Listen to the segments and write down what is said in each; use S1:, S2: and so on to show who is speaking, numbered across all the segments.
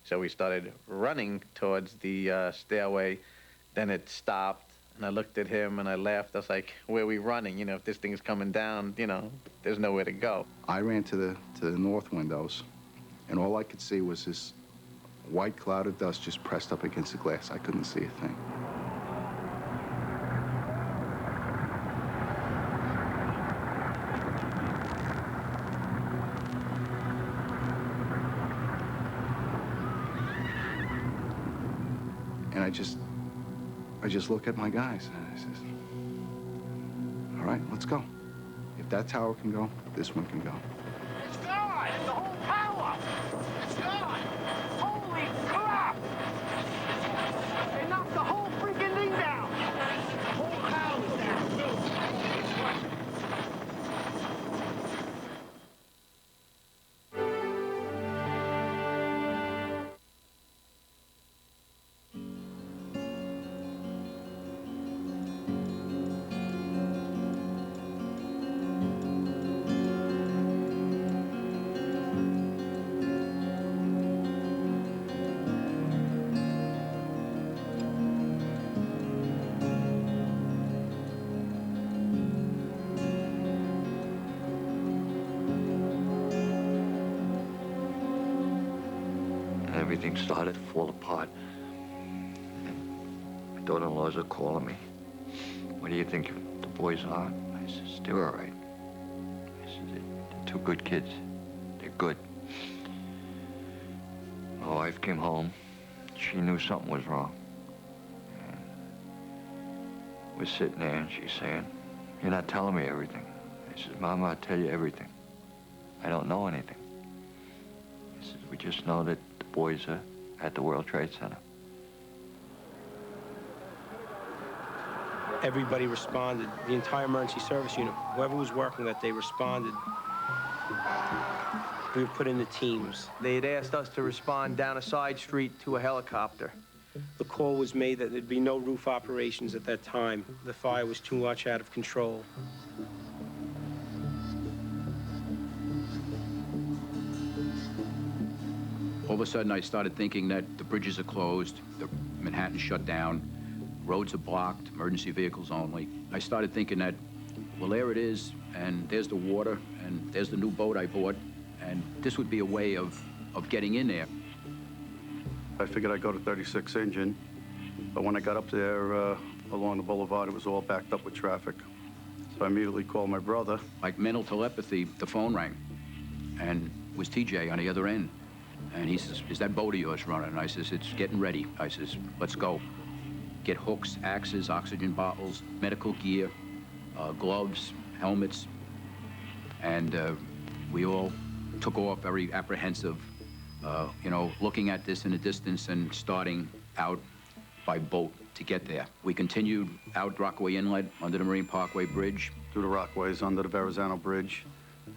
S1: So we started running towards the stairway. Then it stopped, and I looked at him and I laughed. I was like, where are we running? If this thing's coming down, there's nowhere to go.
S2: I ran to the north windows, and all I could see was this white cloud of dust just pressed up against the glass. I couldn't see a thing. And I just look at my guys, and I says, all right, let's go. If that tower can go, this one can go.
S3: It's gone! The whole tower! It's gone! Holy crap! They knocked the whole freaking thing down! The whole tower's down, too.
S4: Everything started to fall apart. My daughter-in-laws are calling me. What do you think the boys are? I says, they're all right. I said, they're two good kids. They're good. My wife came home. She knew something was wrong. And we're sitting there and she's saying, you're not telling me everything. I said, Mama, I'll tell you everything. I don't know anything. I said, we just know that the boys are at the World Trade Center.
S5: Everybody responded, the entire emergency service unit. Whoever was working that day responded. We were put into teams.
S6: They had asked us to respond down a side street to a helicopter.
S5: The call was made that there'd be no roof operations at that time. The fire was too much out of control.
S7: All of a sudden, I started thinking that the bridges are closed, the Manhattan's shut down, roads are blocked, emergency vehicles only. I started thinking that, well, there it is, and there's the water, and there's the new boat I bought, and this would be a way of getting in there.
S8: I figured I'd go to 36 engine, but when I got up there along the boulevard, it was all backed up with traffic. So I immediately called my brother.
S7: Like mental telepathy, the phone rang, and it was TJ on the other end. And he says, is that boat of yours running? And I says, it's getting ready. I says, let's go. Get hooks, axes, oxygen bottles, medical gear, gloves, helmets. And we all took off very apprehensive, looking at this in the distance and starting out by boat to get there. We continued out Rockaway Inlet, under the Marine Parkway Bridge.
S8: Through the Rockaways, under the Verrazano Bridge,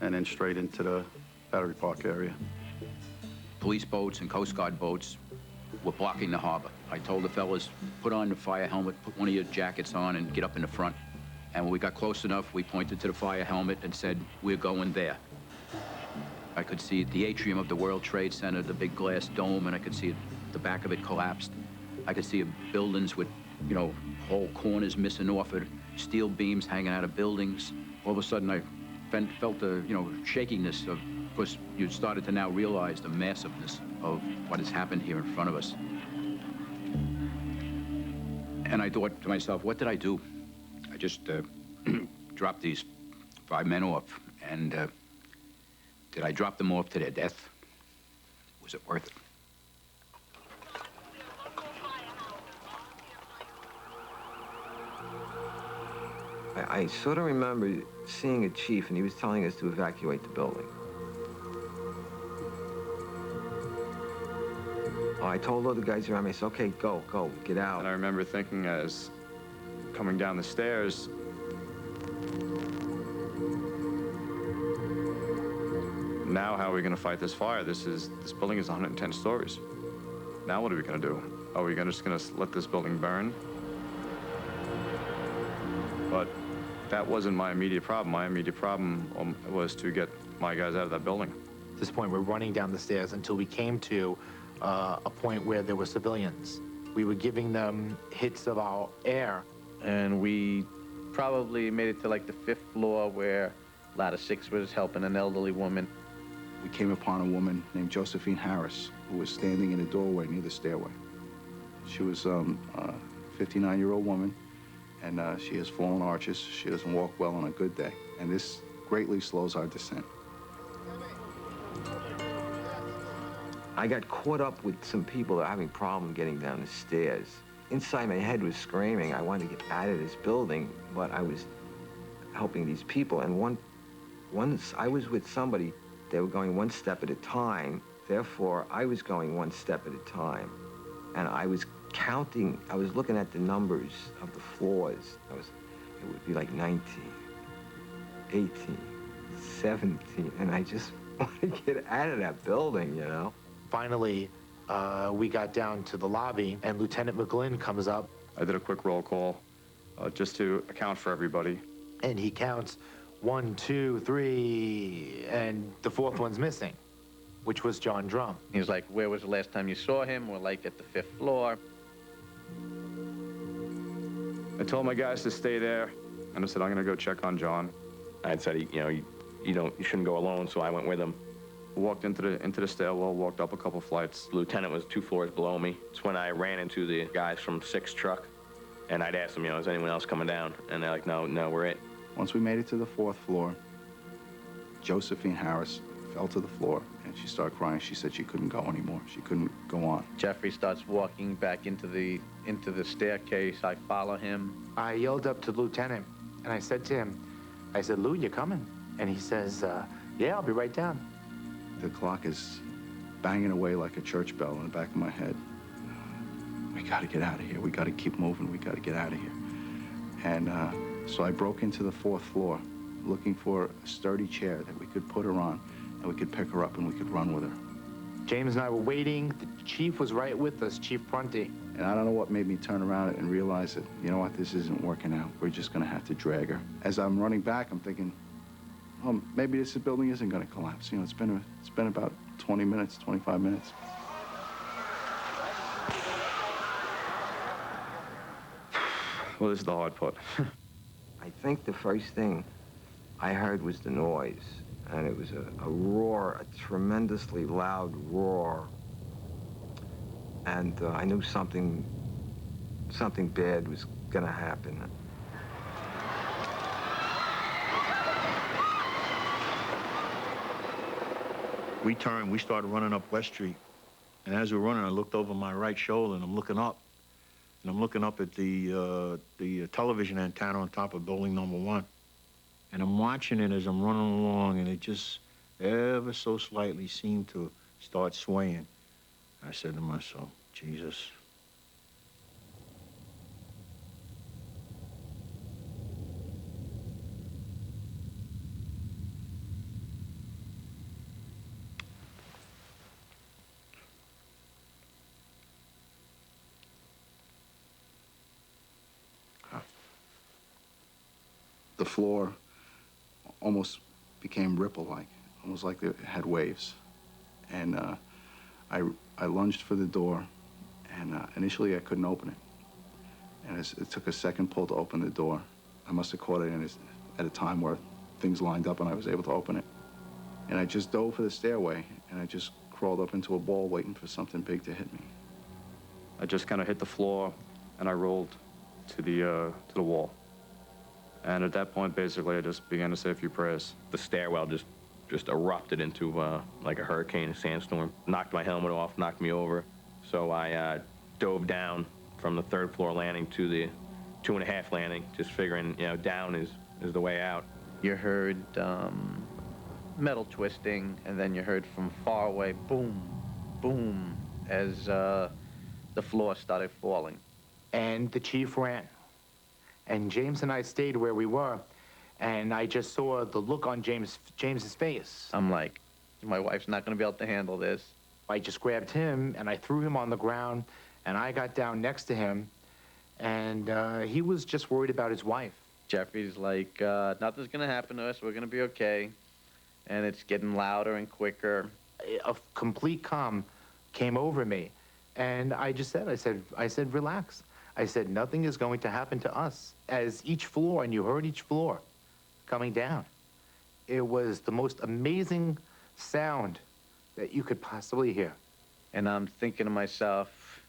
S8: and then straight into the Battery Park area.
S7: Police boats and Coast Guard boats were blocking the harbor. I told the fellas, put on the fire helmet, put one of your jackets on, and get up in the front. And when we got close enough, we pointed to the fire helmet and said, we're going there. I could see the atrium of the World Trade Center, the big glass dome, and I could see the back of it collapsed. I could see buildings with, whole corners missing off it, steel beams hanging out of buildings. All of a sudden, I felt the, shakiness of, because you started to now realize the massiveness of what has happened here in front of us. And I thought to myself, what did I do? I just dropped these 5 men off, and did I drop them off to their death? Was it worth it?
S4: I sort of remember seeing a chief, and he was telling us to evacuate the building. I told all the guys around me, I said, okay, go, get out.
S9: And I remember thinking as coming down the stairs, now how are we going to fight this fire? This building is 110 stories. Now what are we going to do? Are we just going to let this building burn? But that wasn't my immediate problem. My immediate problem was to get my guys out of that building.
S10: At this point, we're running down the stairs until we came to a point where there were civilians. We were giving them hits of our air.
S1: And we probably made it to like the 5th floor where ladder 6 was helping an elderly woman.
S2: We came upon a woman named Josephine Harris who was standing in a doorway near the stairway. She was a 59-year-old woman, and she has fallen arches. She doesn't walk well on a good day, and this greatly slows our descent.
S4: I got caught up with some people that were having problems getting down the stairs. Inside my head was screaming, I wanted to get out of this building, but I was helping these people. And once I was with somebody, they were going one step at a time. Therefore, I was going one step at a time. And I was counting, I was looking at the numbers of the floors. It would be like 19, 18, 17, and I just wanted to get out of that building, you know?
S10: Finally, we got down to the lobby, and Lieutenant McGlynn comes up.
S9: I did a quick roll call just to account for everybody.
S10: And he counts 1, 2, 3, and the 4th one's missing, which was John Drum.
S1: He was like, where was the last time you saw him? We're like at the 5th floor.
S9: I told my guys to stay there, and I said, I'm gonna go check on John.
S11: I had said, you shouldn't go alone, so I went with him.
S9: Walked into the stairwell, walked up a couple flights.
S11: The lieutenant was 2 floors below me. It's when I ran into the guys from 6 truck, and I'd asked them, is anyone else coming down? And they're like, no, we're it.
S2: Once we made it to the 4th floor, Josephine Harris fell to the floor, and she started crying. She said she couldn't go anymore. She couldn't go on.
S1: Jeffrey starts walking back into the staircase. I follow him.
S10: I yelled up to the lieutenant, and I said to him, I said, Lou, you coming? And he says, yeah, I'll be right down.
S2: The clock is banging away like a church bell in the back of my head. We gotta get out of here. We gotta keep moving. We gotta get out of here. And so I broke into the 4th floor, looking for a sturdy chair that we could put her on, and we could pick her up and we could run with her.
S10: James and I were waiting. The chief was right with us, Chief Prunty.
S2: And I don't know what made me turn around and realize that, you know what, this isn't working out. We're just gonna have to drag her. As I'm running back, I'm thinking, oh, maybe this building isn't gonna collapse. It's been about 20 minutes, 25 minutes.
S9: Well, this is the hard part.
S4: I think the first thing I heard was the noise, and it was a roar, a tremendously loud roar. And I knew something bad was gonna happen.
S12: We turned, we started running up West Street. And as we were running, I looked over my right shoulder and I'm looking up. And I'm looking up at the television antenna on top of building number 1. And I'm watching it as I'm running along, and it just ever so slightly seemed to start swaying. I said to myself, Jesus.
S2: The floor almost became ripple-like, almost like it had waves. And I lunged for the door, and initially I couldn't open it. And it took a second pull to open the door. I must have caught it at a time where things lined up and I was able to open it. And I just dove for the stairway, and I just crawled up into a ball waiting for something big to hit me.
S9: I just kind of hit the floor, and I rolled to the wall. And at that point, basically, I just began to say a few prayers.
S11: The stairwell just erupted into like a hurricane, a sandstorm. Knocked my helmet off, knocked me over. So I dove down from the 3rd floor landing to the 2.5 landing, just figuring, down is the way out.
S1: You heard metal twisting, and then you heard from far away, boom, boom, as the floor started falling.
S10: And the chief ran. And James and I stayed where we were, and I just saw the look on James's face.
S1: I'm like, my wife's not gonna be able to handle this.
S10: I just grabbed him, and I threw him on the ground, and I got down next to him, and he was just worried about his wife.
S1: Jeffrey's like, nothing's gonna happen to us, we're gonna be okay. And it's getting louder and quicker.
S10: A complete calm came over me. And I just said, I said, relax. I said, nothing is going to happen to us. As each floor, and you heard each floor coming down, it was the most amazing sound that you could possibly hear.
S1: And I'm thinking to myself,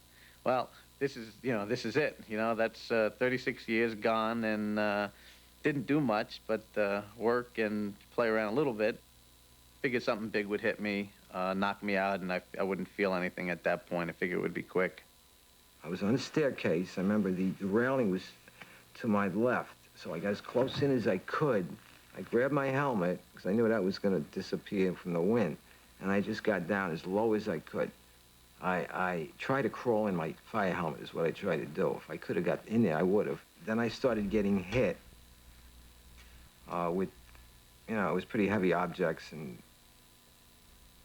S1: well, this is it. That's 36 years gone, and didn't do much but work and play around a little bit. Figured something big would hit me, knock me out, and I wouldn't feel anything at that point. I figured it would be quick.
S13: I was on the staircase. I remember the railing was to my left, so I got as close in as I could. I grabbed my helmet, because I knew that was going to disappear from the wind, and I just got down as low as I could. I tried to crawl in my fire helmet is what I tried to do. If I could have got in there, I would have. Then I started getting hit with, it was pretty heavy objects, and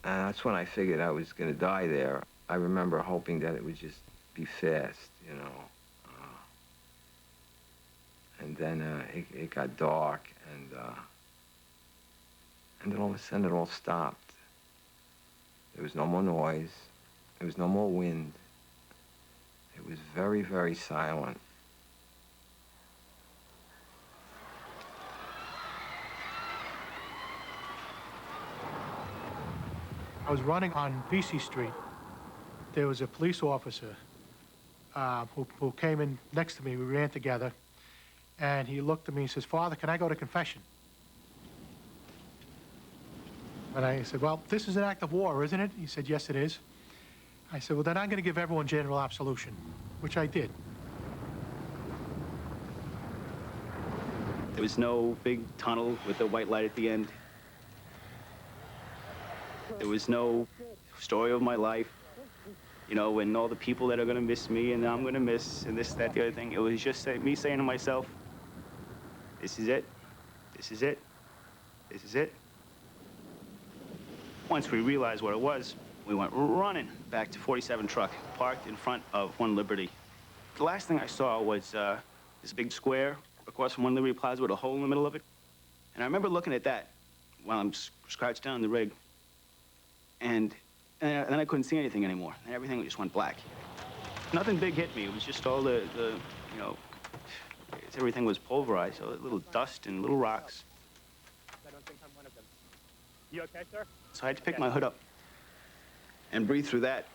S13: that's when I figured I was going to die there. I remember hoping that it would just be fast, and then it got dark, and then all of a sudden it all stopped. There was no more noise. There was no more wind. It was very, very silent.
S14: I was running on PC Street. There was a police officer who came in next to me. We ran together, and he looked at me and says, "Father, can I go to confession?" And I said, "Well, this is an act of war, isn't it?" He said, "Yes, it is." I said, "Well, then I'm going to give everyone general absolution," which I did.
S15: There was no big tunnel with a white light at the end. There was no story of my life, and all the people that are going to miss me and I'm going to miss and this, that, the other thing. It was just me saying to myself, this is it, this is it, this is it. Once we realized what it was, we went running back to 47 truck, parked in front of One Liberty. The last thing I saw was this big square across from One Liberty Plaza with a hole in the middle of it. And I remember looking at that while I'm crouched down in the rig. And then I couldn't see anything anymore. And everything just went black. Nothing big hit me. It was just all everything was pulverized. So little dust and little rocks.
S16: I don't think I'm one of them. You okay, sir?
S15: So I had to pick my hood up and breathe through that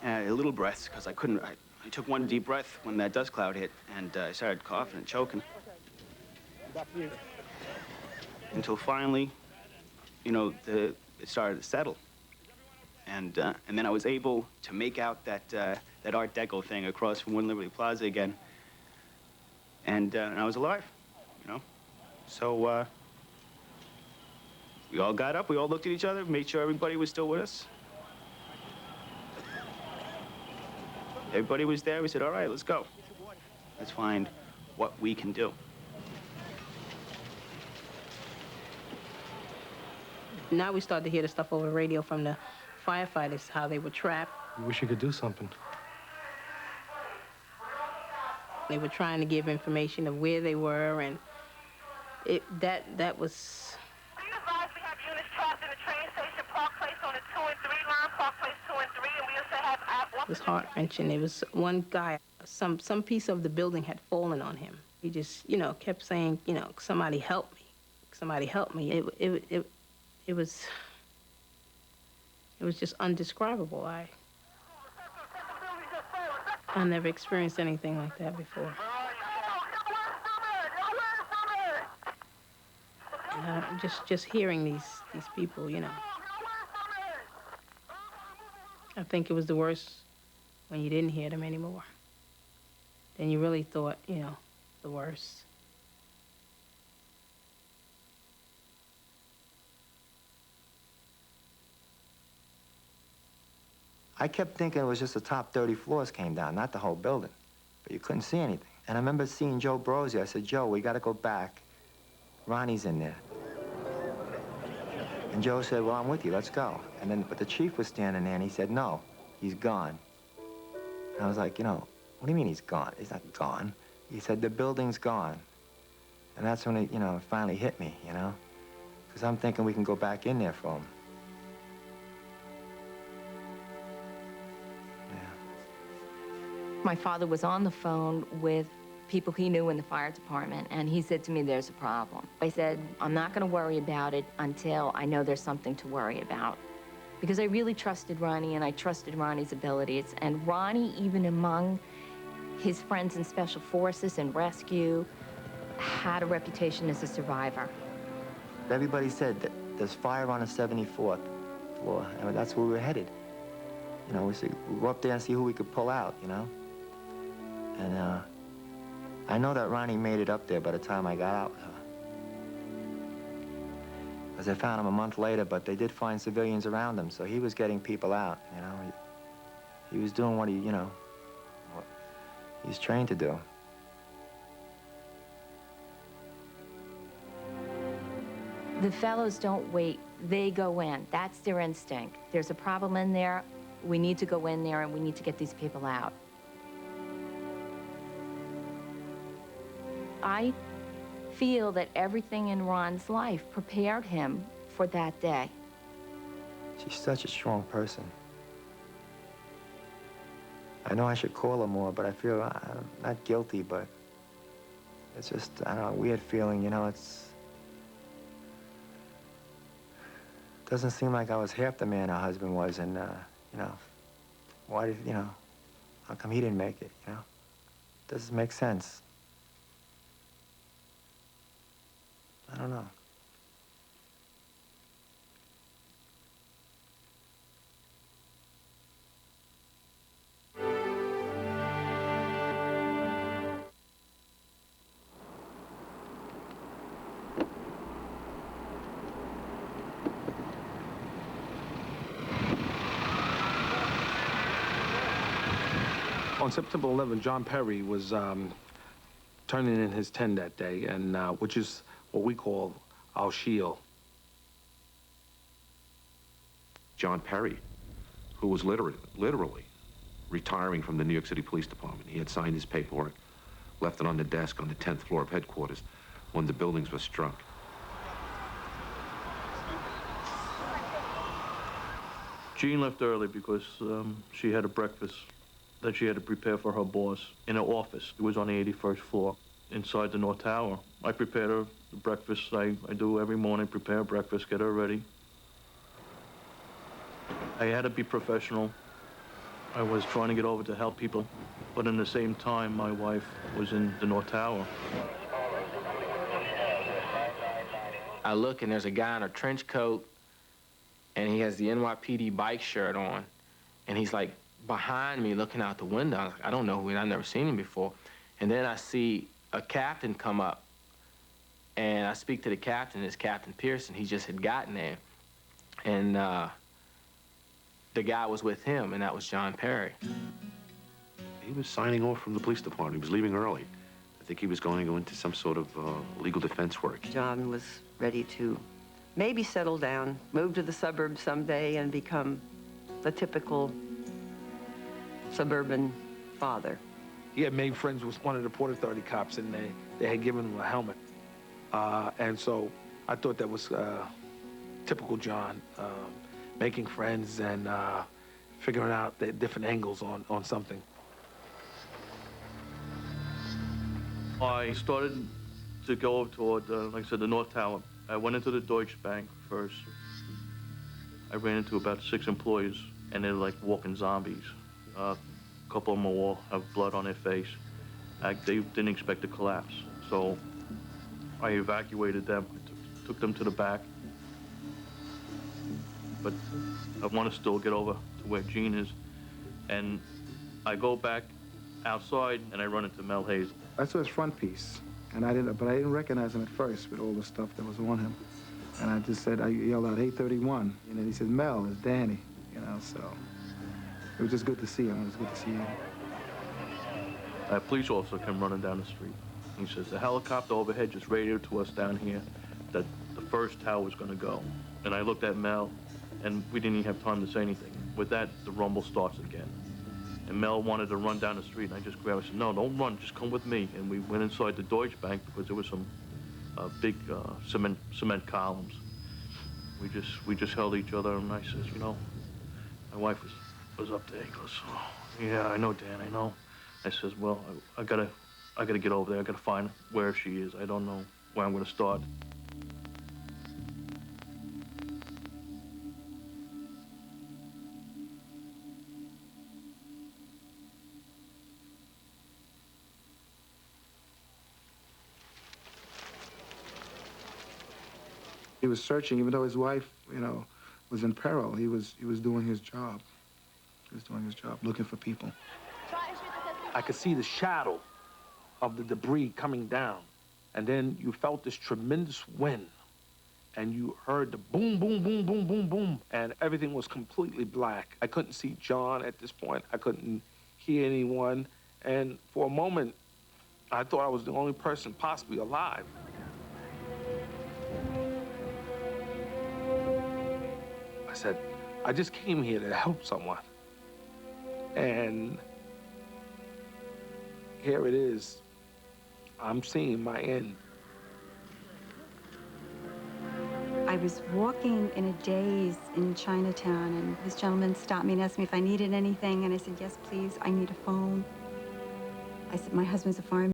S15: little breaths, because I couldn't. I took one deep breath when that dust cloud hit, and I started coughing and choking.
S16: Back to you.
S15: Until finally, it started to settle. And then I was able to make out that Art Deco thing across from One Liberty Plaza again. And I was alive, So we all got up, we all looked at each other, made sure everybody was still with us. Everybody was there. We said, all right, let's go. Let's find what we can do.
S17: Now we start to hear the stuff over the radio from the firefighters, how they were trapped.
S14: I wish you could do something.
S17: They were trying to give information of where they were, and that was...
S3: We have units trapped in the train station, Park Place on the 2 and 3 line, Park Place 2 and 3, and we also have...
S17: It was heart-wrenching. It was one guy, some piece of the building had fallen on him. He just, kept saying, somebody help me. Somebody help me. It was just undescribable. I never experienced anything like that before. Just hearing these people, I think it was the worst when you didn't hear them anymore. Then you really thought, the worst.
S18: I kept thinking it was just the top 30 floors came down, not the whole building. But you couldn't see anything. And I remember seeing Joe Brozzi. I said, Joe, we got to go back. Ronnie's in there. And Joe said, well, I'm with you. Let's go. But the chief was standing there, and he said, no, he's gone. And I was like, what do you mean he's gone? He's not gone. He said, the building's gone. And that's when it, it finally hit me, Because I'm thinking we can go back in there for him.
S19: My father was on the phone with people he knew in the fire department, and he said to me, there's a problem. I said, I'm not going to worry about it until I know there's something to worry about. Because I really trusted Ronnie, and I trusted Ronnie's abilities. And Ronnie, even among his friends in Special Forces and rescue, had a reputation as a survivor.
S18: Everybody said that there's fire on the 74th floor, and that's where we were headed. You know, we said, we'll go up there and see who we could pull out, you know? And, I know that Ronnie made it up there by the time I got out. Because they found him a month later, but they did find civilians around him, so he was getting people out, you know? He was doing what he, you know, what he's trained to do.
S19: The fellows don't wait, they go in. That's their instinct. There's a problem in there, we need to go in there and we need to get these people out. I feel that everything in Ron's life prepared him for that day.
S18: She's such a strong person. I know I should call her more, but I feel I'm not guilty, but it's just, I don't know, a weird feeling, you know, doesn't seem like I was half the man her husband was, and, you know, why did, you know, how come he didn't make it, you know? Doesn't make sense. I don't know.
S20: On September 11th, John Perry was turning in his 10 that day, and which is what we call our shield.
S21: John Perry, who was literally retiring from the New York City Police Department. He had signed his paperwork, left it on the desk on the 10th floor of headquarters when the buildings were struck.
S8: Jean left early because she had a breakfast that she had to prepare for her boss in her office. It was on the 81st floor inside the North Tower. I prepared her the breakfast I do every morning, prepare breakfast, get her ready. I had to be professional. I was trying to get over to help people, but in the same time, my wife was in the North Tower.
S6: I look and there's a guy in a trench coat and he has the NYPD bike shirt on and he's like behind me looking out the window. I was like, I don't know who, I've never seen him before. And then I see a captain come up and I speak to the captain. It's Captain Pearson. He just had gotten there. And the guy was with him, and that was John Perry.
S21: He was signing off from the police department. He was leaving early. I think he was going to go into some sort of legal defense work.
S22: John was ready to maybe settle down, move to the suburbs someday, and become the typical suburban father.
S20: He had made friends with one of the Port Authority cops, and they had given him a helmet. And so I thought that was typical John, making friends and figuring out the different angles on something.
S8: I started to go toward, like I said, the North Tower. I went into the Deutsche Bank first. I ran into about 6 employees, and they're like walking zombies. A couple of them all have blood on their face. They didn't expect to collapse, so I evacuated them, took them to the back. But I want to still get over to where Jean is, and I go back outside and I run into Mel Hayes.
S23: I saw his front piece, and I didn't recognize him at first with all the stuff that was on him. And I just said, I yelled out, "Hey, 31." And then he said, "Mel, it's Danny," you know, so it was just good to see him. It was good to see him.
S8: A police officer came running down the street. He says, the helicopter overhead just radioed to us down here that the first tower was going to go. And I looked at Mel, and we didn't even have time to say anything. With that, the rumble starts again. And Mel wanted to run down the street, and I just grabbed him and said, no, don't run, just come with me. And we went inside the Deutsche Bank because there was some big cement columns. We just held each other, and I says, you know, my wife was up there. He goes, oh, yeah, I know, Dan, I know. I says, well, I gotta get over there. I gotta find where she is. I don't know where I'm gonna start.
S23: He was searching, even though his wife, was in peril. He was doing his job. He was doing his job, looking for people.
S20: I could see the shadow of the debris coming down. And then you felt this tremendous wind. And you heard the boom, boom, boom, boom, boom, boom. And everything was completely black. I couldn't see John at this point. I couldn't hear anyone. And for a moment, I thought I was the only person possibly alive. I said, I just came here to help someone. And here it is. I'm seeing my end.
S4: I was walking in a daze in Chinatown, and this gentleman stopped me and asked me if I needed anything, and I said, yes, please, I need a phone. I said, my husband's a fireman.